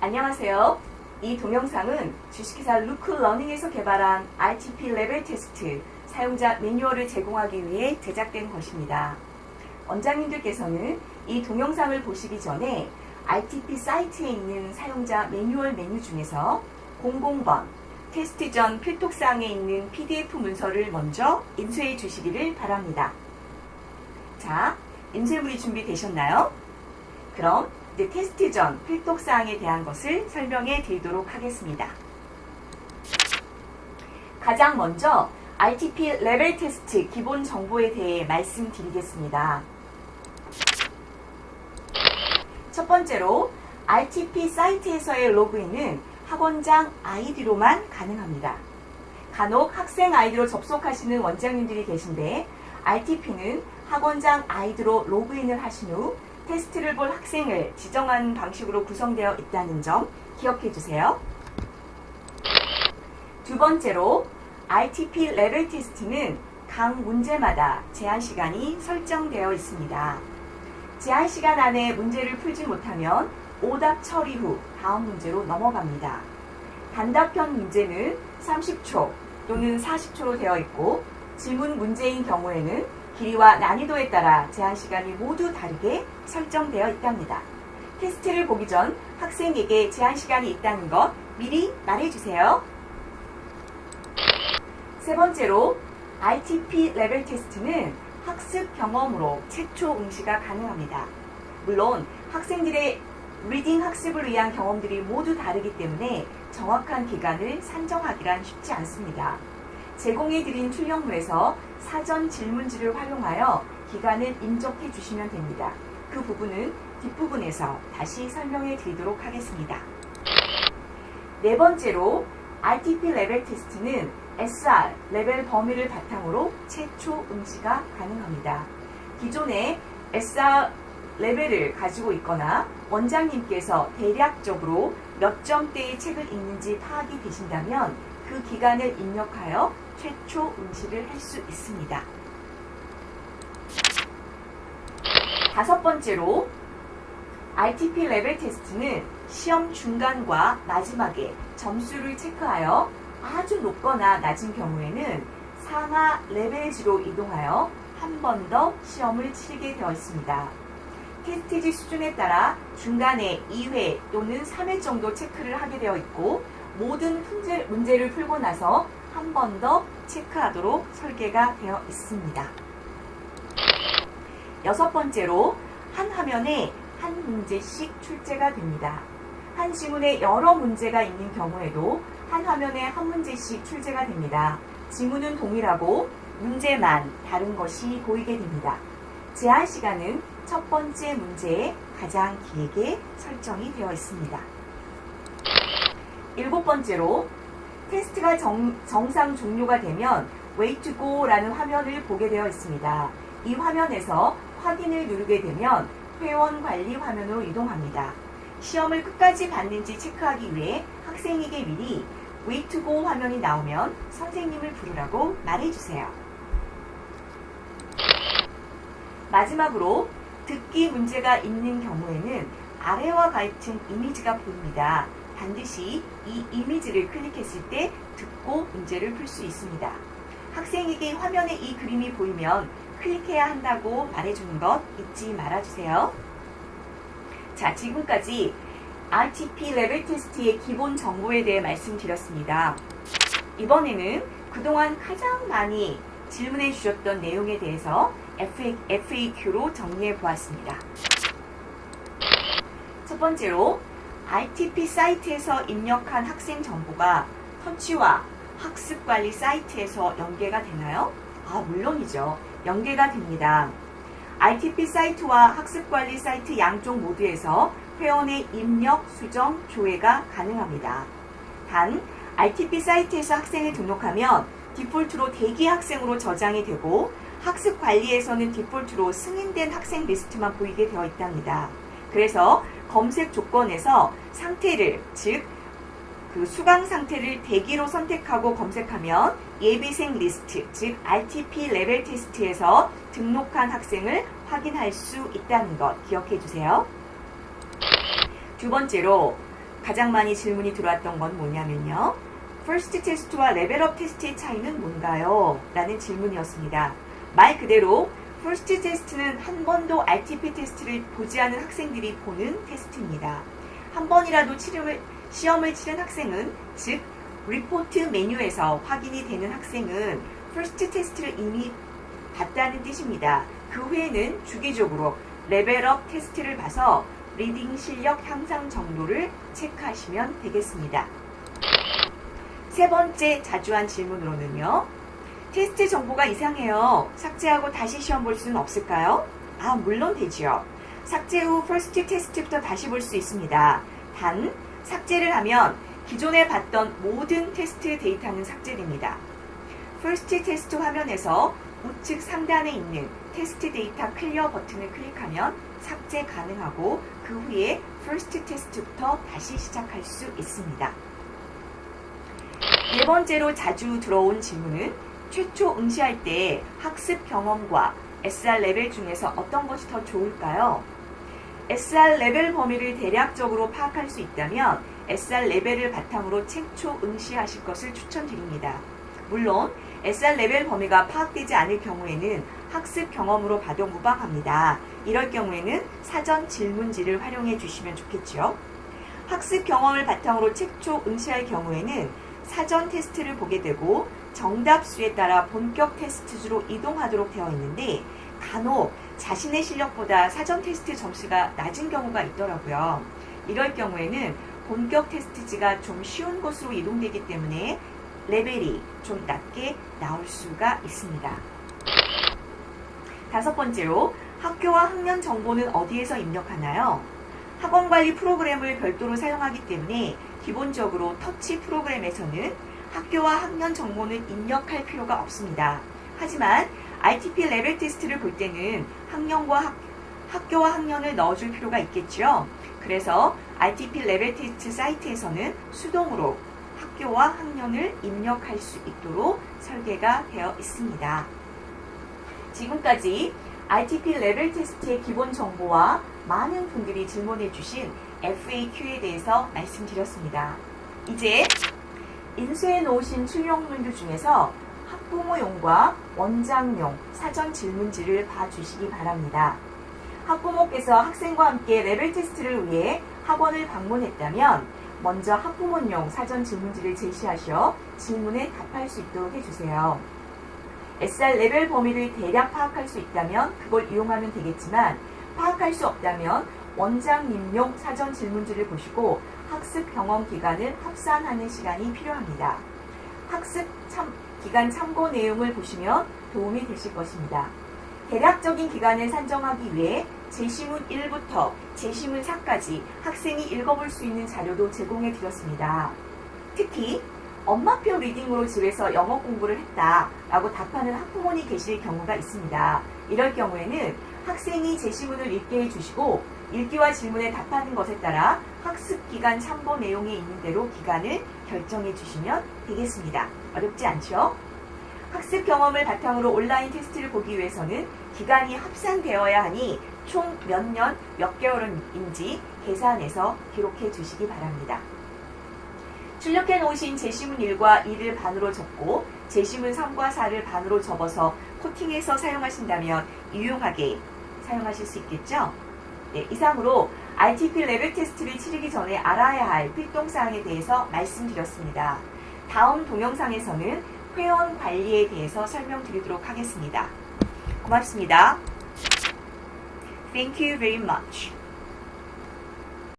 안녕하세요. 이 동영상은 주식회사 루크러닝에서 개발한 RTP 레벨 테스트 사용자 매뉴얼을 제공하기 위해 제작된 것입니다. 원장님들께서는 이 동영상을 보시기 전에 RTP 사이트에 있는 사용자 매뉴얼 메뉴 중에서 00번 테스트 전 필독사항에 있는 PDF 문서를 먼저 인쇄해 주시기를 바랍니다. 자, 인쇄물이 준비되셨나요? 그럼 이제 테스트 전 필독사항에 대한 것을 설명해 드리도록 하겠습니다. 가장 먼저 RTP 레벨 테스트 기본 정보에 대해 말씀드리겠습니다. 첫 번째로 RTP 사이트에서의 로그인은 학원장 아이디로만 가능합니다. 간혹 학생 아이디로 접속하시는 원장님들이 계신데 RTP는 학원장 아이디로 로그인을 하신 후 테스트를 볼 학생을 지정하는 방식으로 구성되어 있다는 점 기억해 주세요. 두 번째로 RTP 레벨 테스트는 각 문제마다 제한 시간이 설정되어 있습니다. 제한 시간 안에 문제를 풀지 못하면 오답 처리 후 다음 문제로 넘어갑니다. 단답형 문제는 30초 또는 40초로 되어 있고 질문 문제인 경우에는 길이와 난이도에 따라 제한 시간이 모두 다르게 설정되어 있답니다. 테스트를 보기 전 학생에게 제한 시간이 있다는 것 미리 말해주세요. 세 번째로 RTP 레벨 테스트는 학습 경험으로 최초 응시가 가능합니다. 물론 학생들의 리딩 학습을 위한 경험들이 모두 다르기 때문에 정확한 기간을 산정하기란 쉽지 않습니다. 제공해드린 출력물에서 사전 질문지를 활용하여 기간을 입력해 주시면 됩니다. 그 부분은 뒷부분에서 다시 설명해 드리도록 하겠습니다. 네 번째로 RTP 레벨 테스트는 SR 레벨 범위를 바탕으로 최초 응시가 가능합니다. 기존에 SR 레벨을 가지고 있거나 원장님께서 대략적으로 몇 점대의 책을 읽는지 파악이 되신다면 그 기간을 입력하여 최초 응시를 할 수 있습니다. 다섯 번째로 RTP 레벨 테스트는 시험 중간과 마지막에 점수를 체크하여 아주 높거나 낮은 경우에는 상하 레벨지로 이동하여 한 번 더 시험을 치르게 되어 있습니다. 테스트지 수준에 따라 중간에 2회 또는 3회 정도 체크를 하게 되어 있고 모든 문제를 풀고 나서 한 번 더 체크하도록 설계가 되어 있습니다. 여섯 번째로 한 화면에 한 문제씩 출제가 됩니다. 한 지문에 여러 문제가 있는 경우에도 한 화면에 한 문제씩 출제가 됩니다. 지문은 동일하고 문제만 다른 것이 보이게 됩니다. 제한 시간은 첫 번째 문제에 가장 길게 설정이 되어 있습니다. 일곱 번째로 테스트가 정상 종료가 되면 Way to Go라는 화면을 보게 되어 있습니다. 이 화면에서 확인을 누르게 되면 회원 관리 화면으로 이동합니다. 시험을 끝까지 봤는지 체크하기 위해 학생에게 미리 Way to Go 화면이 나오면 선생님을 부르라고 말해주세요. 마지막으로 듣기 문제가 있는 경우에는 아래와 같은 이미지가 보입니다. 반드시 이 이미지를 클릭했을 때 듣고 문제를 풀 수 있습니다. 학생에게 화면에 이 그림이 보이면 클릭해야 한다고 말해주는 것 잊지 말아주세요. 자, 지금까지 RTP 레벨 테스트의 기본 정보에 대해 말씀드렸습니다. 이번에는 그동안 가장 많이 질문해 주셨던 내용에 대해서 FAQ로 정리해 보았습니다. 첫 번째로 RTP 사이트에서 입력한 학생 정보가 터치와 학습관리 사이트에서 연계가 되나요? 물론이죠. 연계가 됩니다. RTP 사이트와 학습관리 사이트 양쪽 모두에서 회원의 입력, 수정, 조회가 가능합니다. 단, RTP 사이트에서 학생을 등록하면 디폴트로 대기 학생으로 저장이 되고 학습관리에서는 디폴트로 승인된 학생 리스트만 보이게 되어 있답니다. 그래서 검색 조건에서 상태를, 즉 그 수강 상태를 대기로 선택하고 검색하면 예비생 리스트, 즉 RTP 레벨 테스트에서 등록한 학생을 확인할 수 있다는 것 기억해 주세요. 두 번째로 가장 많이 질문이 들어왔던 건 뭐냐면요. 퍼스트 테스트와 레벨업 테스트의 차이는 뭔가요? 라는 질문이었습니다. 말 그대로 퍼스트 테스트는 한 번도 RTP 테스트를 보지 않은 학생들이 보는 테스트입니다. 한 번이라도 시험을 치른 학생은, 즉 리포트 메뉴에서 확인이 되는 학생은 퍼스트 테스트를 이미 봤다는 뜻입니다. 그 후에는 주기적으로 레벨업 테스트를 봐서 리딩 실력 향상 정도를 체크하시면 되겠습니다. 세 번째 자주 한 질문으로는요. 테스트 정보가 이상해요. 삭제하고 다시 시험 볼 수는 없을까요? 물론 되지요. 삭제 후 퍼스트 테스트부터 다시 볼 수 있습니다. 단, 삭제를 하면 기존에 봤던 모든 테스트 데이터는 삭제됩니다. 퍼스트 테스트 화면에서 우측 상단에 있는 테스트 데이터 클리어 버튼을 클릭하면 삭제 가능하고 그 후에 퍼스트 테스트부터 다시 시작할 수 있습니다. 네 번째로 자주 들어온 질문은 최초 응시할 때 학습 경험과 SR 레벨 중에서 어떤 것이 더 좋을까요? SR 레벨 범위를 대략적으로 파악할 수 있다면 SR 레벨을 바탕으로 최초 응시하실 것을 추천드립니다. 물론 SR 레벨 범위가 파악되지 않을 경우에는 학습 경험으로 봐도 무방합니다. 이럴 경우에는 사전 질문지를 활용해 주시면 좋겠죠. 학습 경험을 바탕으로 최초 응시할 경우에는 사전 테스트를 보게 되고 정답 수에 따라 본격 테스트주로 이동하도록 되어 있는데 간혹 자신의 실력보다 사전 테스트 점수가 낮은 경우가 있더라고요. 이럴 경우에는 본격 테스트지가 좀 쉬운 곳으로 이동되기 때문에 레벨이 좀 낮게 나올 수가 있습니다. 다섯 번째로 학교와 학년 정보는 어디에서 입력하나요? 학원관리 프로그램을 별도로 사용하기 때문에 기본적으로 터치 프로그램에서는 학교와 학년 정보는 입력할 필요가 없습니다. 하지만 RTP 레벨 테스트를 볼 때는 학교와 학년을 넣어줄 필요가 있겠죠. 그래서 RTP 레벨 테스트 사이트에서는 수동으로 학교와 학년을 입력할 수 있도록 설계가 되어 있습니다. 지금까지 RTP 레벨 테스트의 기본 정보와 많은 분들이 질문해 주신 FAQ에 대해서 말씀드렸습니다. 이제 인쇄해 놓으신 출력물들 중에서 학부모용과 원장용 사전 질문지를 봐주시기 바랍니다. 학부모께서 학생과 함께 레벨 테스트를 위해 학원을 방문했다면 먼저 학부모용 사전 질문지를 제시하셔 질문에 답할 수 있도록 해주세요. SR 레벨 범위를 대략 파악할 수 있다면 그걸 이용하면 되겠지만 파악할 수 없다면 원장님용 사전 질문지를 보시고 학습 경험 기간을 합산하는 시간이 필요합니다. 학습 기간 참고 내용을 보시면 도움이 되실 것입니다. 대략적인 기간을 산정하기 위해 제시문 1부터 제시문 4까지 학생이 읽어볼 수 있는 자료도 제공해 드렸습니다. 특히 엄마표 리딩으로 집에서 영어 공부를 했다라고 답하는 학부모님 계실 경우가 있습니다. 이럴 경우에는 학생이 제시문을 읽게 해주시고 읽기와 질문에 답하는 것에 따라 학습기간 참고 내용에 있는 대로 기간을 결정해 주시면 되겠습니다. 어렵지 않죠? 학습 경험을 바탕으로 온라인 테스트를 보기 위해서는 기간이 합산되어야 하니 총 몇 년, 몇 개월인지 계산해서 기록해 주시기 바랍니다. 출력해 놓으신 제시문 1과 2를 반으로 접고 제시문 3과 4를 반으로 접어서 코팅해서 사용하신다면 유용하게 사용하실 수 있겠죠? 네, 이상으로 RTP 레벨 테스트를 치르기 전에 알아야 할 필동사항에 대해서 말씀드렸습니다. 다음 동영상에서는 회원 관리에 대해서 설명드리도록 하겠습니다. 고맙습니다. Thank you very much.